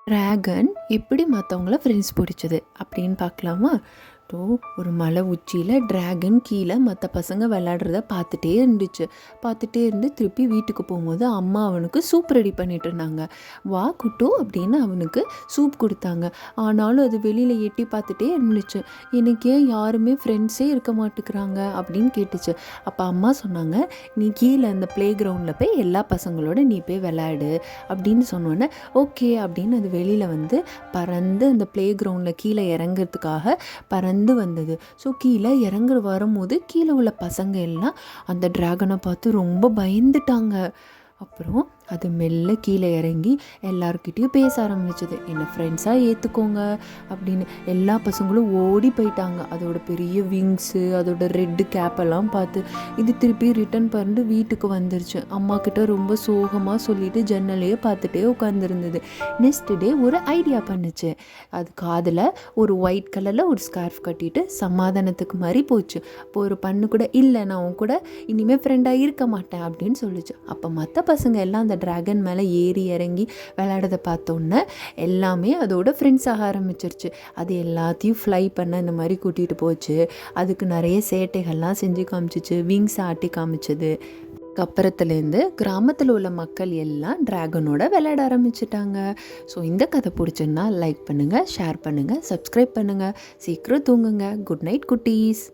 Dragon எப்படி மற்றவங்கள friends பிடிச்சது அப்படின்னு பார்க்கலாமா? ஒரு மலை உச்சியில் ட்ராகன் கீழே மற்ற பசங்க விளையாடுறத பார்த்துட்டே இருந்து திருப்பி வீட்டுக்கு போகும்போது அம்மா அவனுக்கு சூப் ரெடி பண்ணிட்டு இருந்தாங்க. வா குட்டு அப்படின்னு அவனுக்கு சூப் கொடுத்தாங்க. ஆனாலும் அது வெளியில் எட்டி பார்த்துட்டே இருந்துச்சு. எனக்கு ஏன் யாருமே ஃப்ரெண்ட்ஸே இருக்க மாட்டேங்கிறாங்க அப்படின்னு கேட்டுச்சு. அப்போ அம்மா சொன்னாங்க, நீ கீழே அந்த ப்ளே கிரவுண்டில் போய் எல்லா பசங்களோட நீ போய் விளையாடு அப்படின்னு சொன்னோன்னே ஓகே அப்படின்னு அது வெளியில் பறந்து அந்த ப்ளே கிரவுண்டில் கீழே இறங்குறதுக்காக பறந்து வந்தது. ஸோ கீழே வரும்போது கீழே உள்ள பசங்க எல்லாம் அந்த ட்ராகனை பார்த்து ரொம்ப பயந்துட்டாங்க. அப்புறம் அது மெல்ல கீழே இறங்கி எல்லாருக்கிட்டையும் பேச ஆரம்பிச்சது. என்னை ஃப்ரெண்ட்ஸாக ஏற்றுக்கோங்க அப்படின்னு. எல்லா பசங்களும் ஓடி போயிட்டாங்க. அதோட பெரிய விங்ஸு, அதோட ரெட்டு கேப்பெல்லாம் பார்த்து இது திருப்பி ரிட்டன் பண்ணிட்டு வீட்டுக்கு வந்துருச்சு. அம்மா கிட்ட ரொம்ப சோகமாக சொல்லிட்டு ஜன்னலையே பார்த்துட்டே உட்காந்துருந்தது. நெக்ஸ்ட் டே ஒரு ஐடியா பண்ணுச்சு. அது காதில் ஒரு ஒயிட் கலரில் ஒரு ஸ்கார்ஃப் கட்டிட்டு சமாதானத்துக்கு மாதிரி போச்சு. அப்போ ஒரு பண்ணு கூட இல்லை, நான் உன் கூட இனிமேல் ஃப்ரெண்டாக இருக்க மாட்டேன் அப்படின்னு சொல்லிச்சு. அப்போ மற்ற பசங்க எல்லாம் அந்த ட்ராகன் மேலே ஏறி இறங்கி விளையாடுறதை பார்த்தோன்னே எல்லாமே அதோட ஃப்ரெண்ட்ஸ் ஆக ஆரம்பிச்சிருச்சு. அது எல்லாத்தையும் ஃப்ளை பண்ண இந்த மாதிரி கூட்டிகிட்டு போச்சு. அதுக்கு நிறைய சேட்டைகள்லாம் செஞ்சு காமிச்சிச்சு, விங்ஸ் ஆட்டி காமிச்சது. அப்புறத்துலேருந்து கிராமத்தில் உள்ள மக்கள் எல்லாம் ட்ராகனோட விளையாட ஆரம்பிச்சிட்டாங்க. ஸோ இந்த கதை பிடிச்சிருந்தா லைக் பண்ணுங்கள், ஷேர் பண்ணுங்கள், சப்ஸ்கிரைப் பண்ணுங்கள். சீக்கிரம் தூங்குங்க. குட் நைட் குட்டீஸ்.